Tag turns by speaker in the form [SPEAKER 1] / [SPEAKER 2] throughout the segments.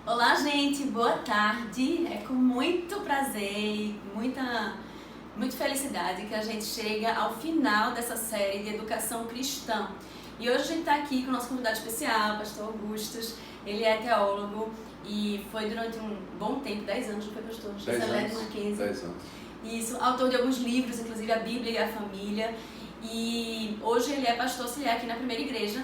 [SPEAKER 1] Olá, gente, boa tarde. É com muito prazer e muita felicidade que a gente chega ao final dessa série de educação cristã. E hoje a gente está aqui com o nosso convidado especial, o pastor Augustus. Ele é teólogo e foi durante um bom tempo, 10 anos, não foi, pastor?
[SPEAKER 2] 10 anos. 10 anos.
[SPEAKER 1] Isso, autor de alguns livros, inclusive a Bíblia e a Família. E hoje ele é pastor auxiliar aqui na Primeira Igreja.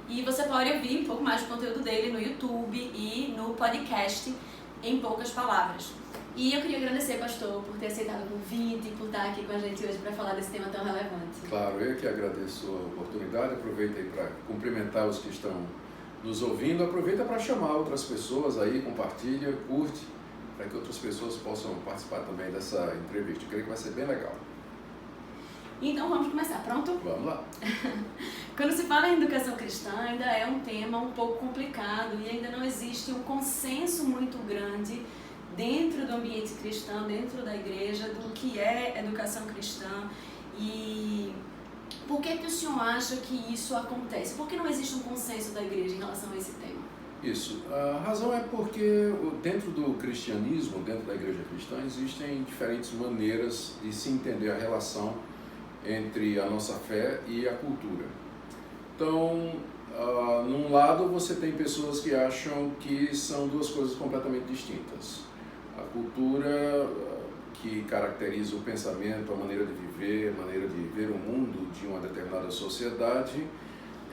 [SPEAKER 1] E você pode ouvir um pouco mais do conteúdo dele no YouTube e no podcast Em Poucas Palavras. E eu queria agradecer, pastor, por ter aceitado o convite e por estar aqui com a gente hoje para falar desse tema tão relevante.
[SPEAKER 2] Claro, eu que agradeço a oportunidade. Aproveito aí para cumprimentar os que estão nos ouvindo. Aproveita para chamar outras pessoas aí, compartilha, curte, para que outras pessoas possam participar também dessa entrevista. Eu creio que vai ser bem legal.
[SPEAKER 1] Então vamos começar, pronto?
[SPEAKER 2] Vamos lá.
[SPEAKER 1] Quando se fala em educação cristã, ainda é um tema um pouco complicado e ainda não existe um consenso muito grande dentro do ambiente cristão, dentro da igreja, do que é educação cristã. E por que o senhor acha que isso acontece? Por que não existe um consenso da igreja em relação a esse tema?
[SPEAKER 2] Isso. A razão é porque dentro do cristianismo, dentro da igreja cristã, existem diferentes maneiras de se entender a relação entre a nossa fé e a cultura. Então, num lado você tem pessoas que acham que são duas coisas completamente distintas. A cultura que caracteriza o pensamento, a maneira de viver o mundo de uma determinada sociedade,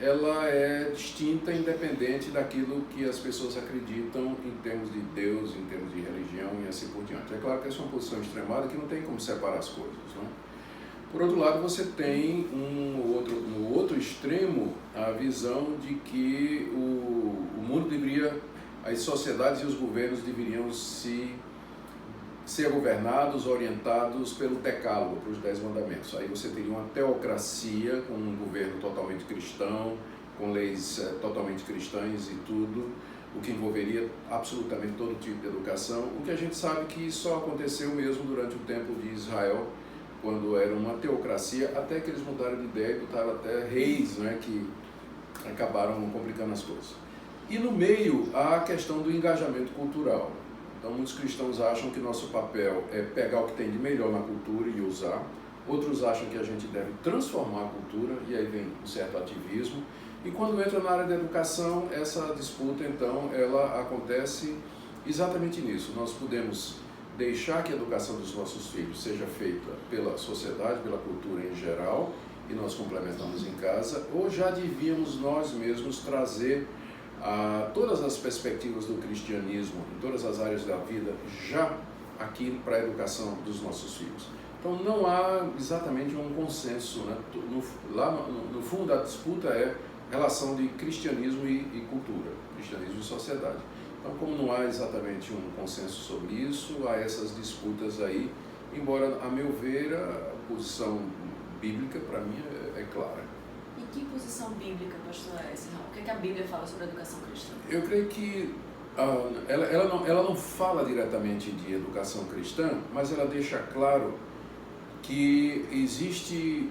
[SPEAKER 2] ela é distinta, independente daquilo que as pessoas acreditam em termos de Deus, em termos de religião e assim por diante. É claro que essa é uma posição extremada que não tem como separar as coisas, não? Por outro lado, você tem no outro extremo a visão de que o mundo deveria, as sociedades e os governos deveriam ser governados, orientados pelo decálogo, pelos 10 mandamentos. Aí você teria uma teocracia com um governo totalmente cristão, com leis totalmente cristãs e tudo, o que envolveria absolutamente todo tipo de educação. O que a gente sabe que só aconteceu mesmo durante o tempo de Israel, quando era uma teocracia, até que eles mudaram de ideia e botaram até reis, né, que acabaram complicando as coisas. E no meio há a questão do engajamento cultural. Então muitos cristãos acham que nosso papel é pegar o que tem de melhor na cultura e usar. Outros acham que a gente deve transformar a cultura, e aí vem um certo ativismo. E quando entra na área da educação, essa disputa, então, ela acontece exatamente nisso. Nós podemos deixar que a educação dos nossos filhos seja feita pela sociedade, pela cultura em geral, e nós complementamos em casa, ou já devíamos nós mesmos trazer todas as perspectivas do cristianismo, em todas as áreas da vida, já aqui para a educação dos nossos filhos. Então não há exatamente um consenso, né? Lá no fundo da disputa é relação de cristianismo e cultura, cristianismo e sociedade. Então, como não há exatamente um consenso sobre isso, há essas disputas aí, embora, a meu ver, a posição bíblica, para mim, é clara.
[SPEAKER 1] E que posição bíblica, pastor, é essa? O que a Bíblia fala sobre a educação cristã?
[SPEAKER 2] Eu creio que ela não fala diretamente de educação cristã, mas ela deixa claro que existe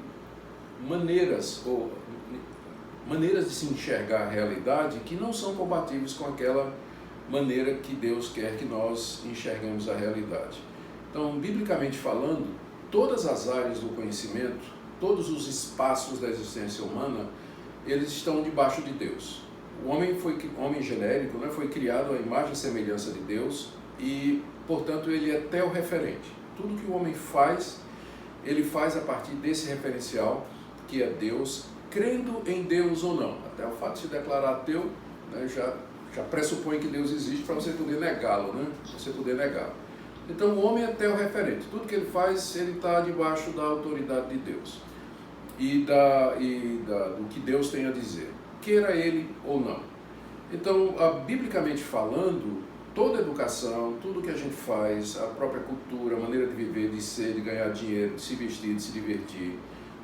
[SPEAKER 2] maneiras de se enxergar a realidade que não são compatíveis com aquela maneira que Deus quer que nós enxergamos a realidade. Então, biblicamente falando, todas as áreas do conhecimento, todos os espaços da existência humana, eles estão debaixo de Deus. O homem genérico, né, foi criado à imagem e semelhança de Deus e, portanto, ele é teorreferente. Tudo que o homem faz, ele faz a partir desse referencial que é Deus, crendo em Deus ou não. Até o fato de se declarar ateu, né, já pressupõe que Deus existe para você poder negá-lo, né? Você poder negá-lo. Então o homem é teorreferente. Tudo que ele faz, ele está debaixo da autoridade de Deus e do que Deus tem a dizer, queira ele ou não. Então, biblicamente falando, toda a educação, tudo que a gente faz, a própria cultura, a maneira de viver, de ser, de ganhar dinheiro, de se vestir, de se divertir,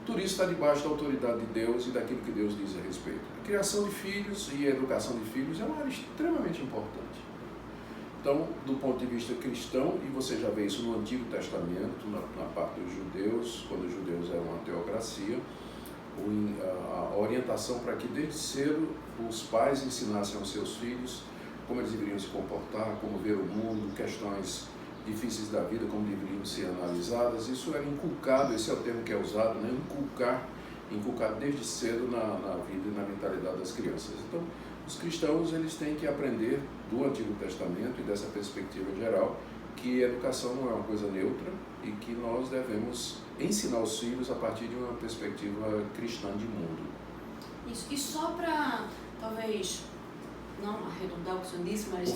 [SPEAKER 2] tudo isso está debaixo da autoridade de Deus e daquilo que Deus diz a respeito. A criação de filhos e a educação de filhos é uma área extremamente importante. Então, do ponto de vista cristão, e você já vê isso no Antigo Testamento, na parte dos judeus, quando os judeus eram uma teocracia, a orientação para que desde cedo os pais ensinassem aos seus filhos como eles deveriam se comportar, como ver o mundo, questões difíceis da vida, como deveriam ser analisadas. Isso era inculcado, esse é o termo que é usado, né? Inculcado desde cedo na vida e na mentalidade das crianças. Então, os cristãos eles têm que aprender do Antigo Testamento e dessa perspectiva geral que a educação não é uma coisa neutra e que nós devemos ensinar os filhos a partir de uma perspectiva cristã de mundo.
[SPEAKER 1] Isso. E só para, talvez, não arredondar o que o senhor disse, mas,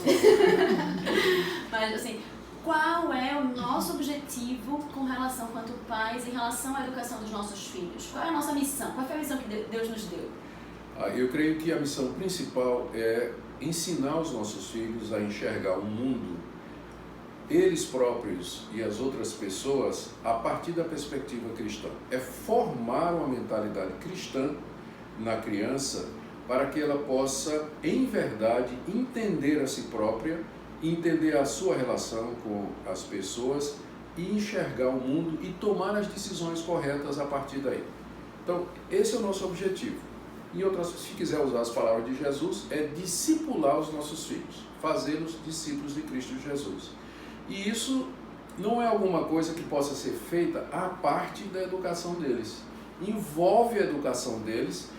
[SPEAKER 1] mas assim, qual é o nosso objetivo com relação, quanto pais, em relação à educação dos nossos filhos? Qual é a nossa missão? Qual foi a missão que Deus nos deu?
[SPEAKER 2] Eu creio que a missão principal é ensinar os nossos filhos a enxergar o mundo, eles próprios e as outras pessoas, a partir da perspectiva cristã. É formar uma mentalidade cristã na criança para que ela possa, em verdade, entender a si própria, entender a sua relação com as pessoas e enxergar o mundo e tomar as decisões corretas a partir daí. Então, esse é o nosso objetivo. Se quiser usar as palavras de Jesus, é discipular os nossos filhos, fazê-los discípulos de Cristo Jesus. E isso não é alguma coisa que possa ser feita à parte da educação deles. Envolve a educação deles,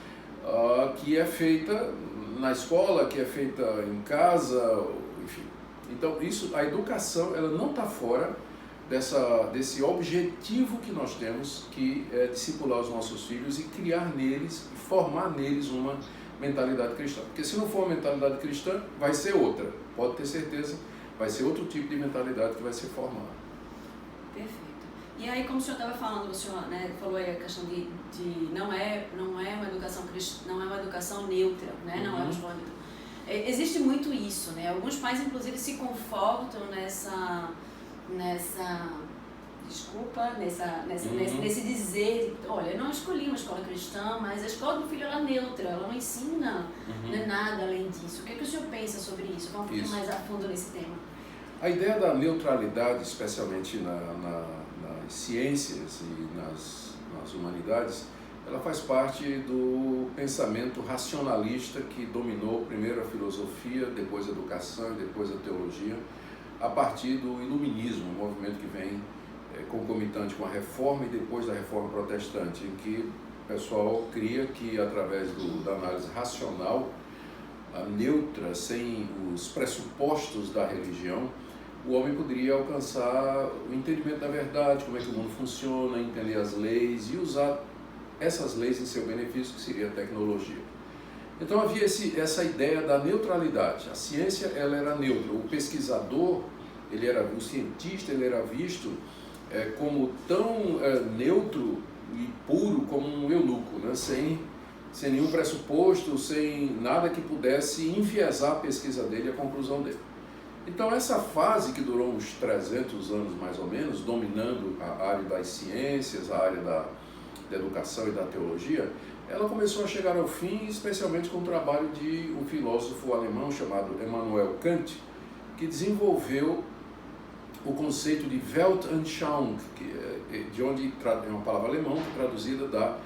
[SPEAKER 2] que é feita na escola, que é feita em casa, enfim. Então, a educação, ela não está fora desse objetivo que nós temos, que é discipular os nossos filhos e criar neles, formar neles uma mentalidade cristã. Porque se não for uma mentalidade cristã, vai ser outra. Pode ter certeza, vai ser outro tipo de mentalidade que vai ser formada.
[SPEAKER 1] Perfeito. E aí, como o senhor estava falando, o senhor, né, falou aí a questão de não é uma educação cristã, não é uma educação neutra, né, não é um escândalo. Existe muito isso, né? Alguns pais, inclusive, se confortam nesse dizer, olha, eu não escolhi uma escola cristã, mas a escola do filho ela é neutra, ela não ensina nada além disso. O que o senhor pensa sobre isso? Vamos um pouquinho mais a fundo nesse tema.
[SPEAKER 2] A ideia da neutralidade, especialmente nas ciências e nas humanidades, ela faz parte do pensamento racionalista que dominou primeiro a filosofia, depois a educação e depois a teologia, a partir do iluminismo, um movimento que vem concomitante com a reforma e depois da reforma protestante, em que o pessoal cria que através da análise racional, neutra, sem os pressupostos da religião, o homem poderia alcançar o entendimento da verdade, como é que o mundo funciona, entender as leis e usar essas leis em seu benefício, que seria a tecnologia. Então havia essa ideia da neutralidade. A ciência ela era neutra. O pesquisador, o cientista, ele era visto como tão neutro e puro como um eunuco, né? Sem nenhum pressuposto, sem nada que pudesse enviesar a pesquisa dele, a conclusão dele. Então essa fase que durou uns 300 anos mais ou menos, dominando a área das ciências, a área da educação e da teologia, ela começou a chegar ao fim, especialmente com o trabalho de um filósofo alemão chamado Immanuel Kant, que desenvolveu o conceito de Weltanschauung, de onde é uma palavra alemã traduzida da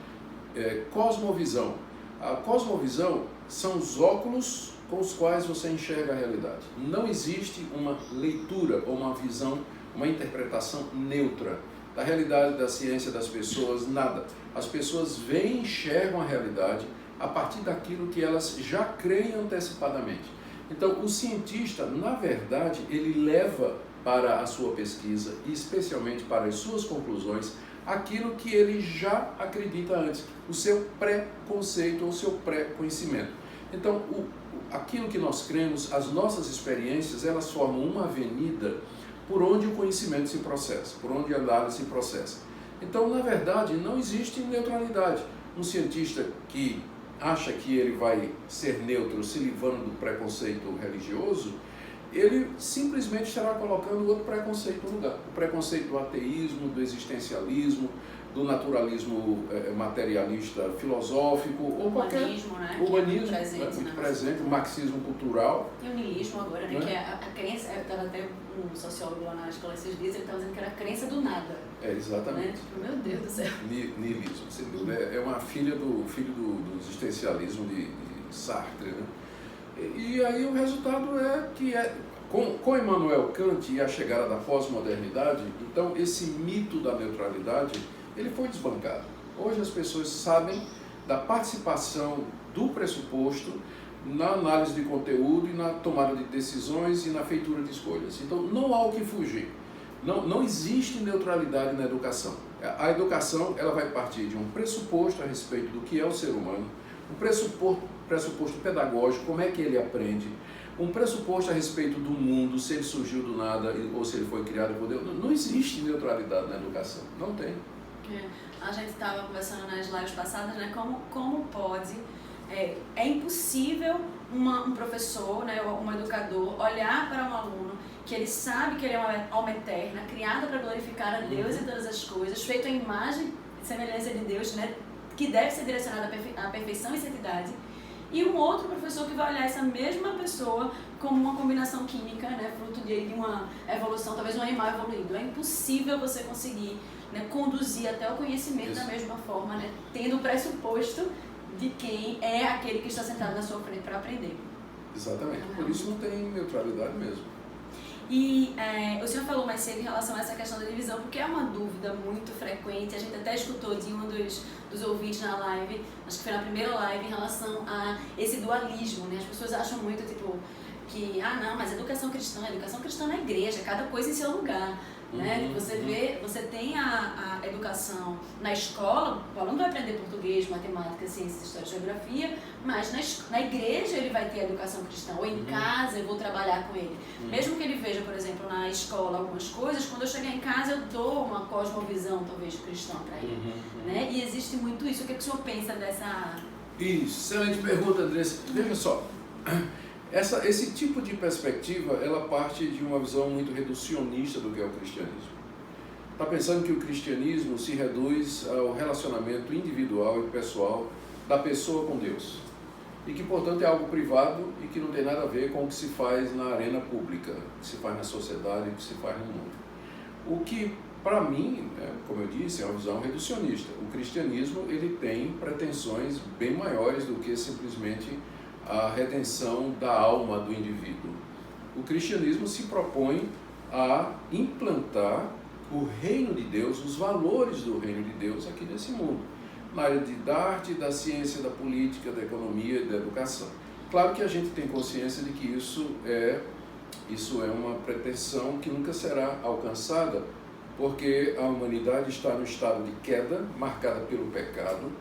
[SPEAKER 2] cosmovisão. A cosmovisão são os óculos com os quais você enxerga a realidade. Não existe uma leitura ou uma visão, uma interpretação neutra da realidade, da ciência, das pessoas, nada. As pessoas veem e enxergam a realidade a partir daquilo que elas já creem antecipadamente. Então, o cientista, na verdade, ele leva para a sua pesquisa, e especialmente para as suas conclusões, aquilo que ele já acredita antes, o seu pré-conceito ou o seu pré-conhecimento. Então, aquilo que nós cremos, as nossas experiências, elas formam uma avenida por onde o conhecimento se processa, por onde a análise se processa. Então, na verdade, não existe neutralidade. Um cientista que acha que ele vai ser neutro se livrando do preconceito religioso, ele simplesmente estará colocando outro preconceito no lugar. O preconceito do ateísmo, do existencialismo, do naturalismo materialista filosófico,
[SPEAKER 1] o humanismo, né?
[SPEAKER 2] Humanismo,
[SPEAKER 1] muito
[SPEAKER 2] presente, o marxismo cultural.
[SPEAKER 1] E o niilismo agora, né? Que é a crença, estava até um sociólogo lá na escola esses dias, ele estava dizendo que era a crença do nada.
[SPEAKER 2] Exatamente.
[SPEAKER 1] Né? Tipo, meu Deus do céu.
[SPEAKER 2] Niilismo, sem dúvida. É uma filho do existencialismo de Sartre, né? E aí o resultado é que com Immanuel Kant e a chegada da pós-modernidade, então esse mito da neutralidade, ele foi desbancado. Hoje as pessoas sabem da participação do pressuposto na análise de conteúdo e na tomada de decisões e na feitura de escolhas. Então não há o que fugir. Não existe neutralidade na educação. A educação ela vai partir de um pressuposto a respeito do que é o ser humano, um pressuposto pedagógico, como é que ele aprende, um pressuposto a respeito do mundo, se ele surgiu do nada ou se ele foi criado por Deus. Não existe neutralidade na educação, não tem.
[SPEAKER 1] A gente estava conversando nas lives passadas, né, como pode, é impossível um professor, né, um educador, olhar para um aluno que ele sabe que ele é uma alma eterna, criada para glorificar a Deus e todas as coisas, feito à imagem e semelhança de Deus, né, que deve ser direcionada à perfeição e santidade, e um outro professor que vai olhar essa mesma pessoa como uma combinação química, né, fruto de uma evolução, talvez um animal evoluído. É impossível você conseguir, né, conduzir até o conhecimento da mesma forma, né, tendo o pressuposto de quem é aquele que está sentado na sua frente para aprender.
[SPEAKER 2] Exatamente, por isso não tem neutralidade mesmo.
[SPEAKER 1] E o senhor falou mais cedo em relação a essa questão da divisão, porque é uma dúvida muito frequente, a gente até escutou de um dos ouvintes na live, acho que foi na primeira live, em relação a esse dualismo, né? As pessoas acham muito, tipo, que, não, mas educação cristã na igreja, cada coisa em seu lugar. Né? Você tem a educação na escola, o aluno vai aprender português, matemática, ciências, história e geografia, mas na igreja ele vai ter a educação cristã, ou em casa eu vou trabalhar com ele. Mesmo que ele veja, por exemplo, na escola algumas coisas, quando eu chegar em casa eu dou uma cosmovisão, talvez, cristã para ele. Né? E existe muito isso. O que o senhor pensa dessa...
[SPEAKER 2] Isso, excelente pergunta, Andressa. Veja só, esse tipo de perspectiva, ela parte de uma visão muito reducionista do que é o cristianismo. Está pensando que o cristianismo se reduz ao relacionamento individual e pessoal da pessoa com Deus. E que, portanto, é algo privado e que não tem nada a ver com o que se faz na arena pública, o que se faz na sociedade, o que se faz no mundo. O que, para mim, como eu disse, é uma visão reducionista. O cristianismo ele tem pretensões bem maiores do que simplesmente a redenção da alma do indivíduo. O cristianismo se propõe a implantar o reino de Deus, os valores do reino de Deus aqui nesse mundo, na área da arte, da ciência, da política, da economia e da educação. Claro que a gente tem consciência de que isso é uma pretensão que nunca será alcançada, porque a humanidade está no estado de queda, marcada pelo pecado,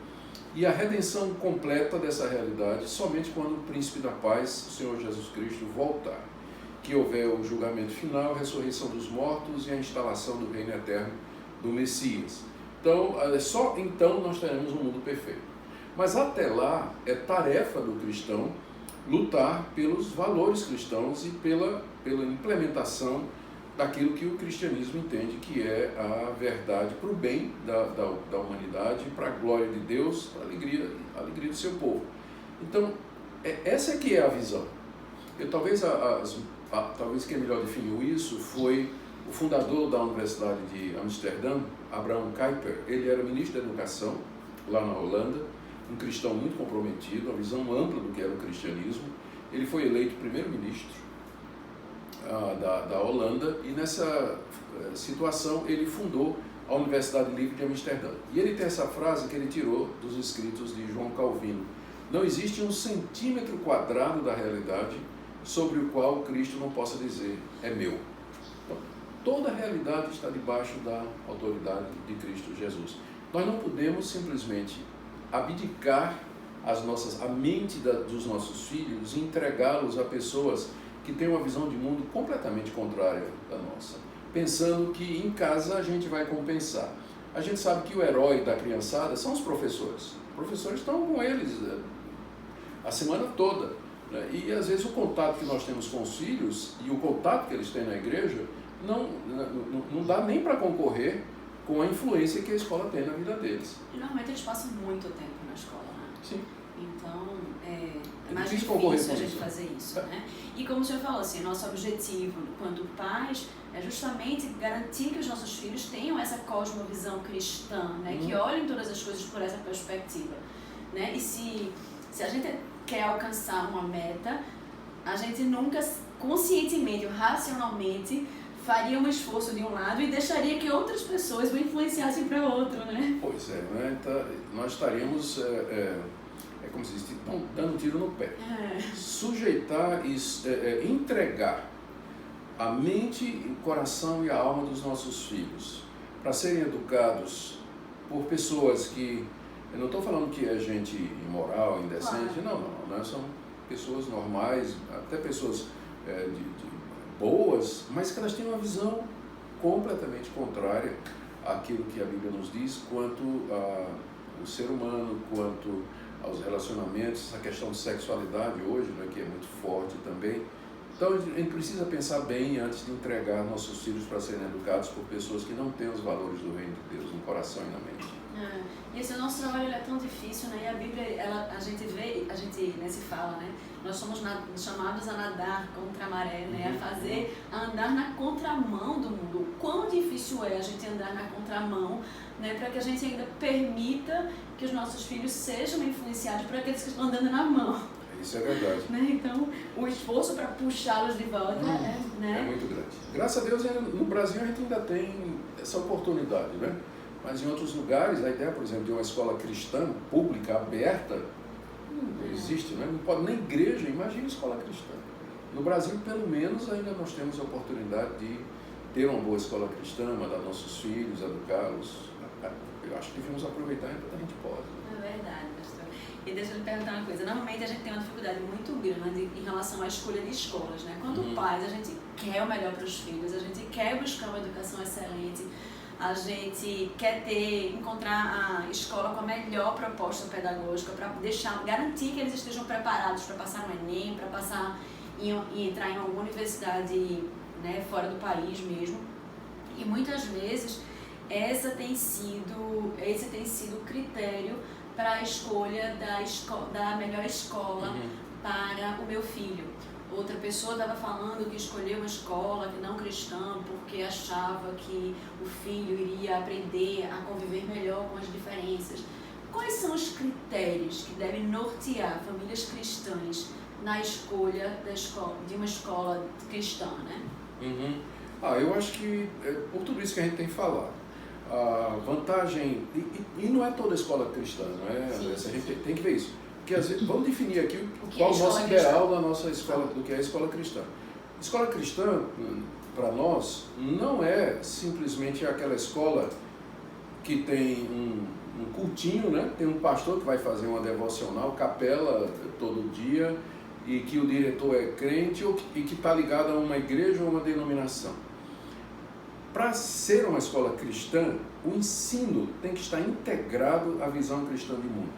[SPEAKER 2] e a redenção completa dessa realidade somente quando o Príncipe da Paz, o Senhor Jesus Cristo, voltar. Que houver o julgamento final, a ressurreição dos mortos e a instalação do reino eterno do Messias. Então, só então nós teremos um mundo perfeito. Mas até lá, é tarefa do cristão lutar pelos valores cristãos e pela implementação daquilo que o cristianismo entende que é a verdade para o bem da humanidade, para a glória de Deus, para a alegria do seu povo. Então, essa é que é a visão. Talvez quem melhor definiu isso foi o fundador da Universidade de Amsterdã, Abraham Kuyper. Ele era ministro da Educação lá na Holanda, um cristão muito comprometido, uma visão ampla do que era o cristianismo. Ele foi eleito primeiro-ministro da Holanda e nessa situação ele fundou a Universidade Livre de Amsterdã. E ele tem essa frase que ele tirou dos escritos de João Calvino: não existe 1 centímetro quadrado da realidade sobre o qual Cristo não possa dizer é meu. Então, toda a realidade está debaixo da autoridade de Cristo Jesus. Nós não podemos simplesmente abdicar a mente dos nossos filhos e entregá-los a pessoas que têm uma visão de mundo completamente contrária da nossa, pensando que em casa a gente vai compensar. A gente sabe que o herói da criançada são os professores. Os professores estão com eles a semana toda, né? E às vezes o contato que nós temos com os filhos e o contato que eles têm na igreja não dá nem para concorrer com a influência que a escola tem na vida deles.
[SPEAKER 1] E normalmente eles passam muito tempo na escola, né?
[SPEAKER 2] Sim.
[SPEAKER 1] Então, é mais difícil a gente fazer isso, né? E como o senhor falou, assim, nosso objetivo, enquanto pais, é justamente garantir que os nossos filhos tenham essa cosmovisão cristã, né? Que olhem todas as coisas por essa perspectiva, né? E se a gente quer alcançar uma meta, a gente nunca conscientemente ou racionalmente faria um esforço de um lado e deixaria que outras pessoas o influenciassem para outro, né?
[SPEAKER 2] Pois é, né? Então, nós estaríamos, como se diz, dando um tiro no pé. Sujeitar e entregar a mente, o coração e a alma dos nossos filhos para serem educados por pessoas que, eu não estou falando que é gente imoral, indecente,
[SPEAKER 1] claro.
[SPEAKER 2] não, são pessoas normais, até pessoas boas, mas que elas têm uma visão completamente contrária àquilo que a Bíblia nos diz quanto ao ser humano, quanto aos relacionamentos, essa questão de sexualidade hoje, né, que é muito forte também. Então a gente precisa pensar bem antes de entregar nossos filhos para serem educados por pessoas que não têm os valores do reino de Deus no coração e na mente.
[SPEAKER 1] E esse nosso trabalho é tão difícil, né? E a Bíblia, a gente se fala, né? Nós somos chamados a nadar contra a maré, né? A andar na contramão do mundo. O quão difícil é a gente andar na contramão, né? Para que a gente ainda permita que os nossos filhos sejam influenciados por aqueles que estão andando na mão.
[SPEAKER 2] Isso é verdade.
[SPEAKER 1] Né? Então, o esforço para puxá-los de volta
[SPEAKER 2] é muito grande. Graças a Deus, no Brasil a gente ainda tem essa oportunidade, né? Mas em outros lugares, a ideia, por exemplo, de uma escola cristã, pública, aberta, não existe, né? Não pode nem igreja, imagina escola cristã. No Brasil, pelo menos, ainda nós temos a oportunidade de ter uma boa escola cristã, mandar nossos filhos, educá-los. Eu acho que devemos aproveitar enquanto a gente pode.
[SPEAKER 1] É verdade, pastor. E deixa eu lhe perguntar uma coisa. Normalmente a gente tem uma dificuldade muito grande em relação à escolha de escolas, né? Quanto pais, a gente quer o melhor para os filhos, a gente quer buscar uma educação excelente, a gente quer encontrar a escola com a melhor proposta pedagógica para garantir que eles estejam preparados para passar no Enem, para passar e entrar em alguma universidade, né, fora do país mesmo. E muitas vezes esse tem sido o critério para a escolha da melhor escola para o meu filho. Outra pessoa estava falando que escolheu uma escola que não cristã porque achava que o filho iria aprender a conviver melhor com as diferenças. Quais são os critérios que devem nortear famílias cristãs na escolha de uma escola cristã, né?
[SPEAKER 2] Eu acho que, por tudo isso que a gente tem falado, a vantagem, e não é toda escola cristã, não é? A gente tem que ver isso. Porque, às vezes, vamos definir aqui qual é o nosso ideal da nossa escola, do que é a escola cristã. Escola cristã, para nós, não é simplesmente aquela escola que tem um cultinho, né? Tem um pastor que vai fazer uma devocional, capela todo dia, e que o diretor é crente e que está ligado a uma igreja ou uma denominação. Para ser uma escola cristã, o ensino tem que estar integrado à visão cristã de mundo.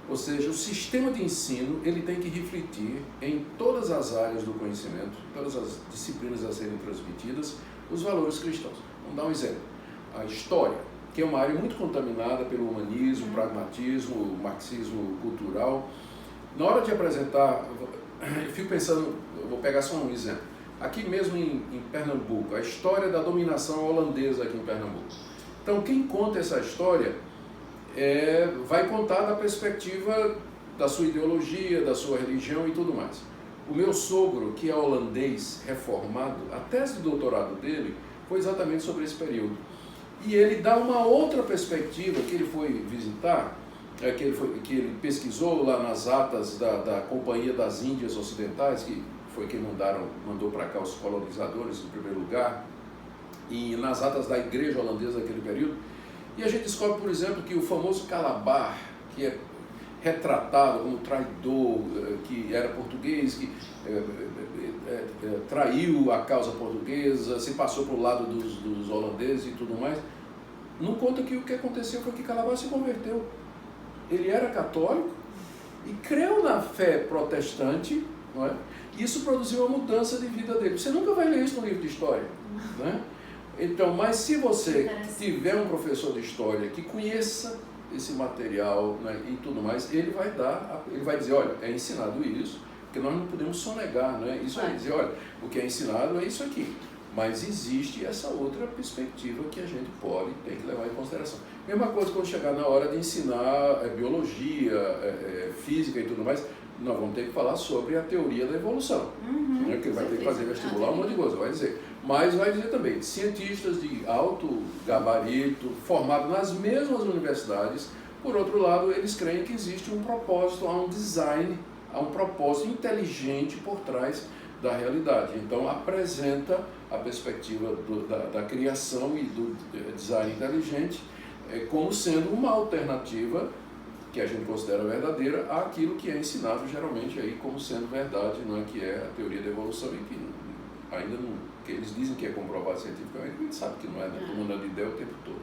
[SPEAKER 2] Ou seja, o sistema de ensino ele tem que refletir em todas as áreas do conhecimento, todas as disciplinas a serem transmitidas, os valores cristãos. Vamos dar um exemplo. A história, que é uma área muito contaminada pelo humanismo, pragmatismo, marxismo cultural. Na hora de apresentar, eu fico pensando, eu vou pegar só um exemplo. Aqui mesmo em Pernambuco, a história da dominação holandesa aqui em Pernambuco. Então, quem conta essa história vai contar da perspectiva da sua ideologia, da sua religião e tudo mais. O meu sogro, que é holandês reformado, a tese de doutorado dele foi exatamente sobre esse período. E ele dá uma outra perspectiva que ele foi visitar, que ele pesquisou lá nas atas da Companhia das Índias Ocidentais, que foi quem mandou para cá os colonizadores em primeiro lugar, e nas atas da igreja holandesa daquele período. E a gente descobre, por exemplo, que o famoso Calabar, que é retratado como traidor, que era português, que traiu a causa portuguesa, se passou para o lado dos holandeses e tudo mais, não conta que o que aconteceu foi que Calabar se converteu. Ele era católico e creu na fé protestante, não é? E isso produziu uma mudança de vida dele. Você nunca vai ler isso no livro de história, né? Então, mas se você tiver um professor de história que conheça esse material, né, e tudo mais, ele vai dizer, olha, é ensinado isso, porque nós não podemos sonegar, né? Isso aí, dizer, olha, o que é ensinado é isso aqui. Mas existe essa outra perspectiva que a gente tem que levar em consideração. Mesma coisa quando chegar na hora de ensinar biologia, física e tudo mais, nós vamos ter que falar sobre a teoria da evolução, né? Que vai ter que fazer vestibular, um monte de coisa, vai dizer. Mas vai dizer também, cientistas de alto gabarito, formados nas mesmas universidades, por outro lado, eles creem que existe um propósito, há um design, há um propósito inteligente por trás da realidade. Então, apresenta a perspectiva da criação e do design inteligente como sendo uma alternativa que a gente considera verdadeira àquilo que é ensinado geralmente aí como sendo verdade, não é, que é a teoria da evolução e que ainda não, que eles dizem que é comprovado cientificamente, a gente sabe que não é, né? Todo mundo anda de ideia o tempo todo.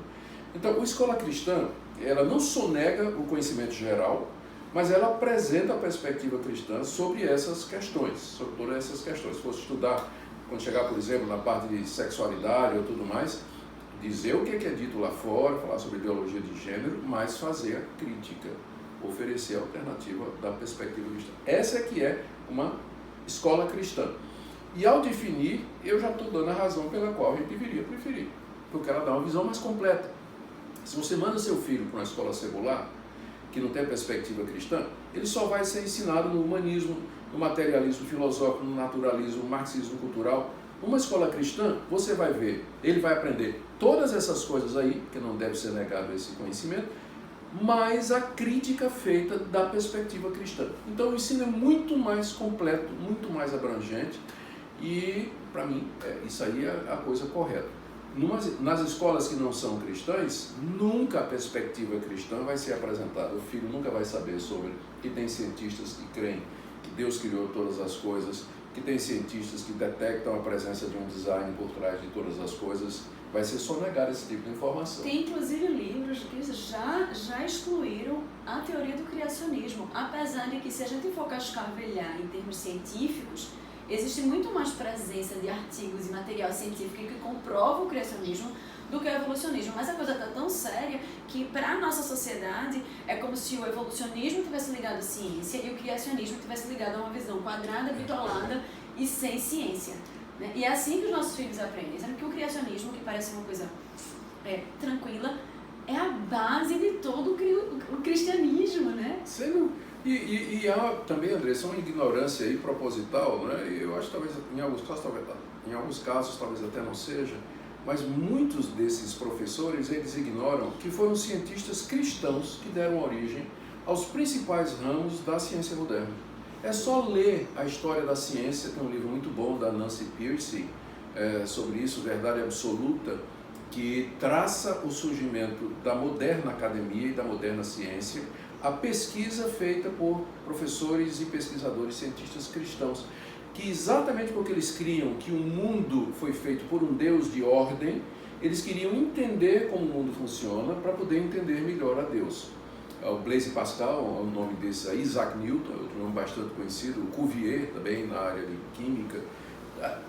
[SPEAKER 2] Então, a escola cristã, ela não sonega o conhecimento geral, mas ela apresenta a perspectiva cristã sobre essas questões, sobre todas essas questões. Se fosse estudar, quando chegar, por exemplo, na parte de sexualidade ou tudo mais, dizer o que é dito lá fora, falar sobre ideologia de gênero, mas fazer a crítica, oferecer a alternativa da perspectiva cristã. Essa é que é uma escola cristã. E ao definir, eu já estou dando a razão pela qual a gente deveria preferir, porque ela dá uma visão mais completa. Se você manda seu filho para uma escola secular, que não tem perspectiva cristã, ele só vai ser ensinado no humanismo, no materialismo filosófico, no naturalismo, no marxismo cultural. Uma escola cristã, você vai ver, ele vai aprender todas essas coisas aí, que não deve ser negado esse conhecimento, mas a crítica feita da perspectiva cristã. Então o ensino é muito mais completo, muito mais abrangente e, para mim, isso aí é a coisa correta. Nas escolas que não são cristãs, nunca a perspectiva cristã vai ser apresentada. O filho nunca vai saber sobre que tem cientistas que creem que Deus criou todas as coisas, que tem cientistas que detectam a presença de um design por trás de todas as coisas. Vai ser só negar esse tipo de informação.
[SPEAKER 1] Tem inclusive livros que já excluíram a teoria do criacionismo, apesar de que, se a gente for cascavelhar em termos científicos, existe muito mais presença de artigos e material científico que comprova o criacionismo do que o evolucionismo. Mas a coisa está tão séria que, para a nossa sociedade, é como se o evolucionismo tivesse ligado à ciência e o criacionismo tivesse ligado a uma visão quadrada, bitolada e sem ciência, né? E é assim que os nossos filhos aprendem. Sabe que o criacionismo, que parece uma coisa tranquila, é a base de todo o cristianismo, né?
[SPEAKER 2] E há também, Andressa, uma ignorância aí proposital, né? E eu acho que talvez em alguns casos talvez até não seja, mas muitos desses professores, eles ignoram que foram cientistas cristãos que deram origem aos principais ramos da ciência moderna. É só ler a história da ciência, tem um livro muito bom da Nancy Pearcey sobre isso, Verdade Absoluta, que traça o surgimento da moderna academia e da moderna ciência, a pesquisa feita por professores e pesquisadores cientistas cristãos, que exatamente porque eles criam que o mundo foi feito por um Deus de ordem, eles queriam entender como o mundo funciona para poder entender melhor a Deus. O Blaise Pascal, o nome desse, Isaac Newton, outro nome bastante conhecido, o Cuvier, também na área de química,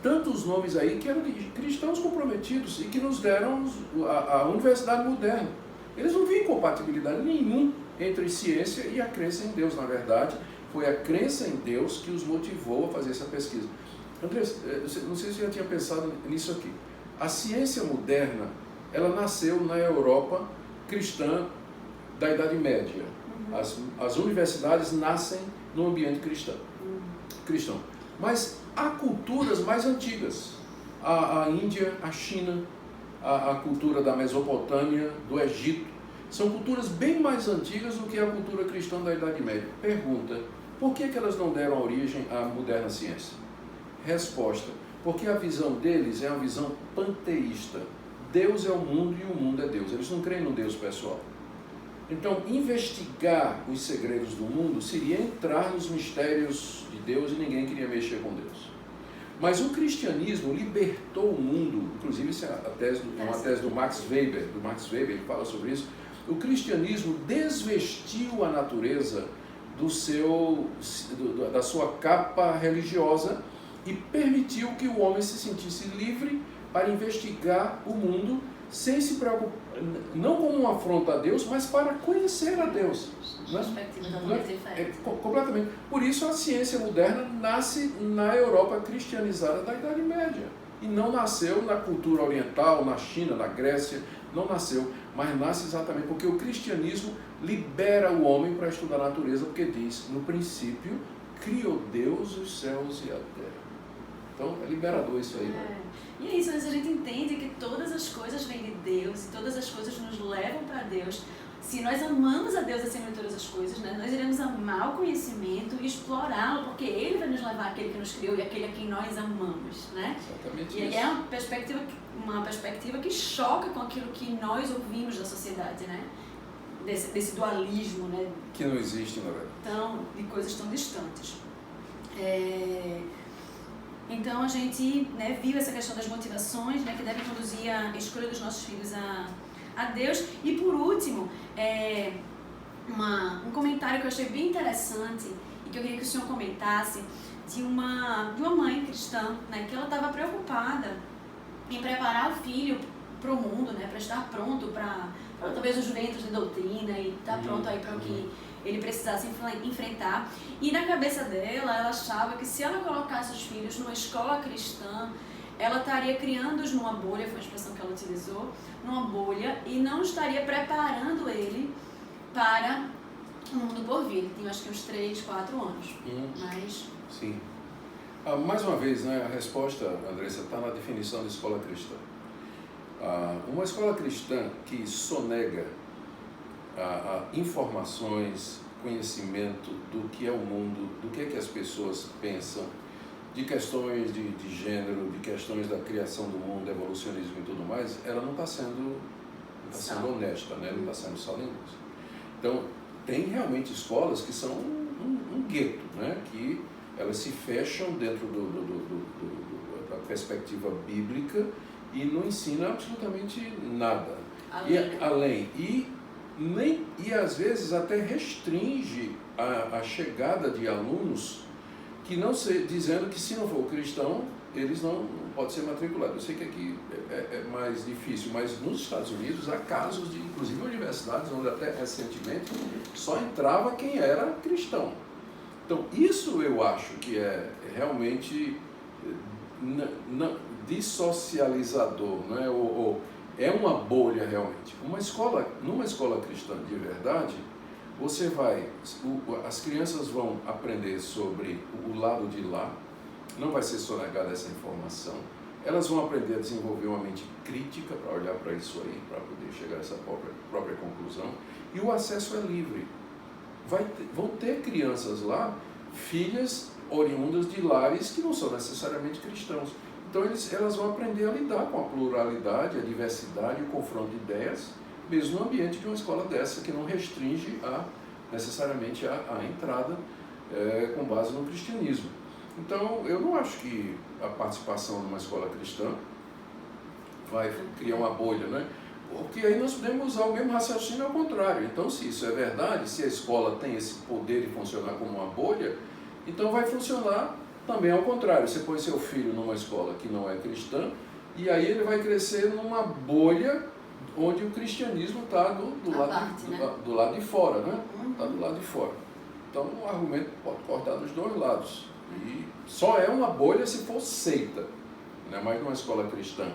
[SPEAKER 2] tantos nomes aí que eram de cristãos comprometidos e que nos deram a universidade moderna. Eles não viam compatibilidade nenhuma entre ciência e a crença em Deus. Na verdade, foi a crença em Deus que os motivou a fazer essa pesquisa. André, não sei se você já tinha pensado nisso aqui. A ciência moderna, ela nasceu na Europa cristã da Idade Média. As universidades nascem no ambiente cristão. Mas há culturas mais antigas. A Índia, a China, a cultura da Mesopotâmia, do Egito, são culturas bem mais antigas do que a cultura cristã da Idade Média. Pergunta, por que elas não deram origem à moderna ciência? Resposta, porque a visão deles é uma visão panteísta. Deus é o mundo e o mundo é Deus. Eles não creem no Deus pessoal. Então, investigar os segredos do mundo seria entrar nos mistérios de Deus e ninguém queria mexer com Deus. Mas o cristianismo libertou o mundo, inclusive isso é uma tese do Max Weber, ele fala sobre isso. O cristianismo desvestiu a natureza da sua capa religiosa e permitiu que o homem se sentisse livre para investigar o mundo sem se preocupar, não como uma afronta a Deus, mas para conhecer a Deus. Completamente. Por isso a ciência moderna nasce na Europa cristianizada da Idade Média. E não nasceu na cultura oriental, na China, na Grécia, não nasceu, mas nasce exatamente porque o cristianismo libera o homem para estudar a natureza, porque diz, no princípio, criou Deus os céus e a terra. Então é liberador isso aí, né?
[SPEAKER 1] E é isso, mas a gente entende que todas as coisas vêm de Deus e todas as coisas nos levam para Deus. Se nós amamos a Deus acima de todas as coisas, né, nós iremos amar o conhecimento e explorá-lo, porque Ele vai nos levar àquele que nos criou e àquele a quem nós amamos, né?
[SPEAKER 2] Exatamente
[SPEAKER 1] e
[SPEAKER 2] isso.
[SPEAKER 1] É uma perspectiva que choca com aquilo que nós ouvimos da sociedade, né? Desse dualismo, né?
[SPEAKER 2] Que não existe, na verdade.
[SPEAKER 1] Então, de coisas tão distantes. Então a gente, né, viu essa questão das motivações, né, que devem conduzir a escolha dos nossos filhos a Deus. E por último, um comentário que eu achei bem interessante e que eu queria que o senhor comentasse, de uma mãe cristã, né, que ela estava preocupada em preparar o filho para o mundo, né, para estar pronto para talvez os ventos de doutrina e estar pronto aí para o que ele precisasse enfrentar. E na cabeça dela, ela achava que se ela colocasse os filhos numa escola cristã, ela estaria criando-os numa bolha, foi a expressão que ela utilizou, numa bolha, e não estaria preparando ele para o mundo por vir. Ele tinha acho que uns 3, 4 anos. Mas...
[SPEAKER 2] Sim. Mais uma vez, né, a resposta, Andressa, está na definição de escola cristã. Uma escola cristã que sonega informações, conhecimento do que é o mundo, do que é que as pessoas pensam, de questões de gênero, de questões da criação do mundo, evolucionismo e tudo mais, ela não está sendo honesta, né? Não está sendo só linguística. Então, tem realmente escolas que são um gueto, né? Que elas se fecham dentro da perspectiva bíblica e não ensinam absolutamente nada. Além. E às vezes até restringe a chegada de alunos que não dizendo que se não for cristão, eles não podem ser matriculados. Eu sei que aqui é mais difícil, mas nos Estados Unidos há casos de, inclusive, universidades onde até recentemente só entrava quem era cristão. Então, isso eu acho que é realmente dissocializador, né? É uma bolha realmente. Numa escola cristã de verdade, as crianças vão aprender sobre o lado de lá, não vai ser sonegada essa informação, elas vão aprender a desenvolver uma mente crítica para olhar para isso aí, para poder chegar a essa própria conclusão, e o acesso é livre. Vão ter crianças lá, filhas oriundas de lares que não são necessariamente cristãos. Então elas vão aprender a lidar com a pluralidade, a diversidade, o confronto de ideias, mesmo no ambiente de uma escola dessa, que não restringe necessariamente a entrada com base no cristianismo. Então, eu não acho que a participação numa escola cristã vai criar uma bolha, né? Porque aí nós podemos usar o mesmo raciocínio ao contrário. Então, se isso é verdade, se a escola tem esse poder de funcionar como uma bolha, então vai funcionar também ao contrário. Você põe seu filho numa escola que não é cristã, e aí ele vai crescer numa bolha onde o cristianismo está do lado de fora, né? Está do lado de fora. Então o argumento pode cortar dos dois lados. E só é uma bolha se for seita, né? Mas numa escola cristã,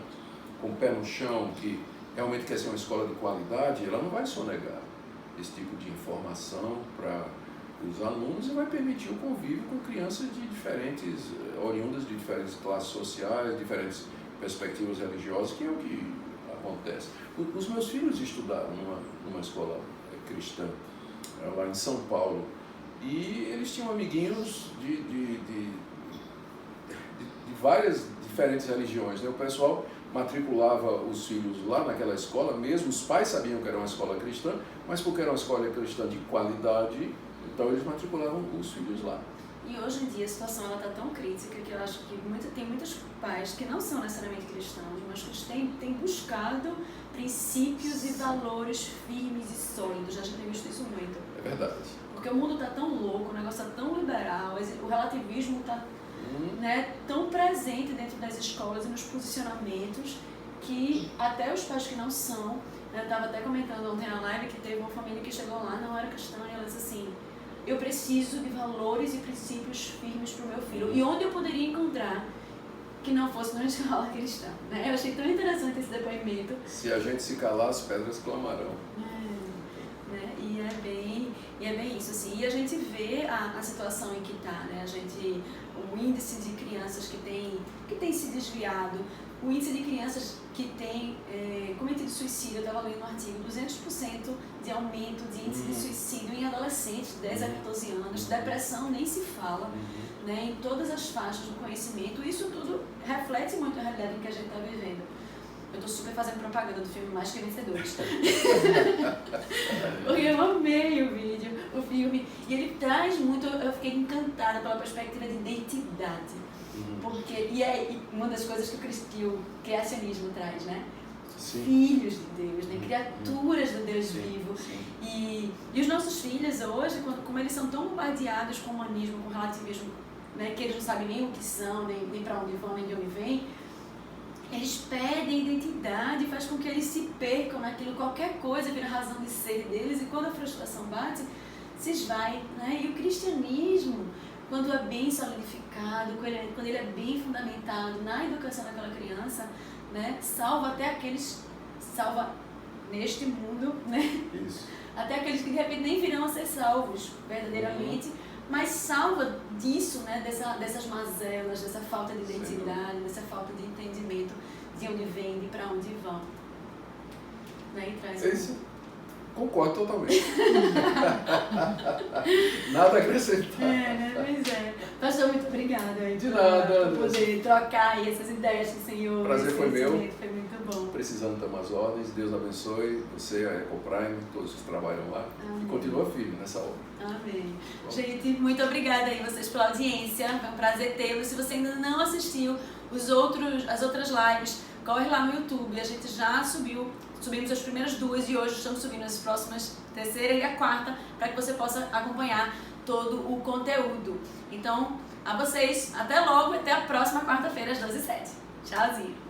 [SPEAKER 2] com o pé no chão, que realmente quer ser uma escola de qualidade, ela não vai sonegar esse tipo de informação para os alunos e vai permitir o convívio com crianças de oriundas de diferentes classes sociais, diferentes perspectivas religiosas, que é o que acontece. Os meus filhos estudaram numa escola cristã, lá em São Paulo, e eles tinham amiguinhos de várias diferentes religiões, né? O pessoal matriculava os filhos lá naquela escola, mesmo os pais sabiam que era uma escola cristã, mas porque era uma escola cristã de qualidade, então eles matriculavam os filhos lá.
[SPEAKER 1] E hoje em dia a situação está tão crítica que eu acho que tem muitos pais que não são necessariamente cristãos, mas que têm buscado princípios e valores firmes e sólidos. A gente tem visto isso muito.
[SPEAKER 2] É verdade.
[SPEAKER 1] Porque o mundo está tão louco, o negócio está tão liberal, o relativismo está tão presente dentro das escolas e nos posicionamentos que até os pais que não são, eu estava até comentando ontem na live que teve uma família que chegou lá, não era cristã, e ela disse assim: eu preciso de valores e princípios firmes para o meu filho. E onde eu poderia encontrar que não fosse numa escola cristã? Né? Eu achei tão interessante esse depoimento.
[SPEAKER 2] Se a gente se calar, as pedras clamarão.
[SPEAKER 1] Né? E E é bem isso, assim. E a gente vê a situação em que está, né? O índice de crianças que tem se desviado, o índice de crianças que tem cometido suicídio, eu estava lendo um artigo, 200% de aumento de índice de suicídio em adolescentes, 10 a 14 anos, depressão nem se fala, né? Em todas as faixas do conhecimento. Isso tudo reflete muito a realidade em que a gente está vivendo. Eu tô super fazendo propaganda do filme Mais Que Vencedores. Porque eu amei o filme. E ele traz muito, eu fiquei encantada pela perspectiva de identidade. E é uma das coisas que o criacionismo traz, né? Sim. Filhos de Deus, né? Criaturas do Deus vivo. E os nossos filhos hoje, como eles são tão bombardeados com humanismo, com relativismo, né? Que eles não sabem nem o que são, nem para onde vão, nem de onde vêm, eles perdem identidade, faz com que eles se percam naquilo, qualquer coisa vira razão de ser deles, e quando a frustração bate, se esvai, né? E o cristianismo, quando é bem solidificado, quando ele é bem fundamentado na educação daquela criança, né? Salva neste mundo, né? Isso. Até aqueles que de repente nem virão a ser salvos verdadeiramente, mas salva disso, né? Dessas mazelas, dessa falta de identidade, dessa falta de entendimento de onde vem, de para onde vão. Né? E traz
[SPEAKER 2] Concordo totalmente. Nada a acrescentar.
[SPEAKER 1] Né? Pois é. Pastor, muito obrigada.
[SPEAKER 2] De nada.
[SPEAKER 1] Por poder trocar aí essas ideias com o Senhor.
[SPEAKER 2] O prazer foi meu.
[SPEAKER 1] Foi muito bom.
[SPEAKER 2] Precisando tomar as ordens. Deus abençoe você, a Ecoprime, todos que trabalham lá. Amém. E continua firme nessa obra.
[SPEAKER 1] Amém. Bom. Gente, muito obrigada aí vocês pela audiência. Foi um prazer tê-los. Se você ainda não assistiu as outras lives, corre lá no YouTube. A gente já subimos as primeiras 2 e hoje estamos subindo as próximas, terceira e a quarta, para que você possa acompanhar todo o conteúdo. Então, a vocês, até logo, até a próxima quarta-feira às 12h07. Tchauzinho!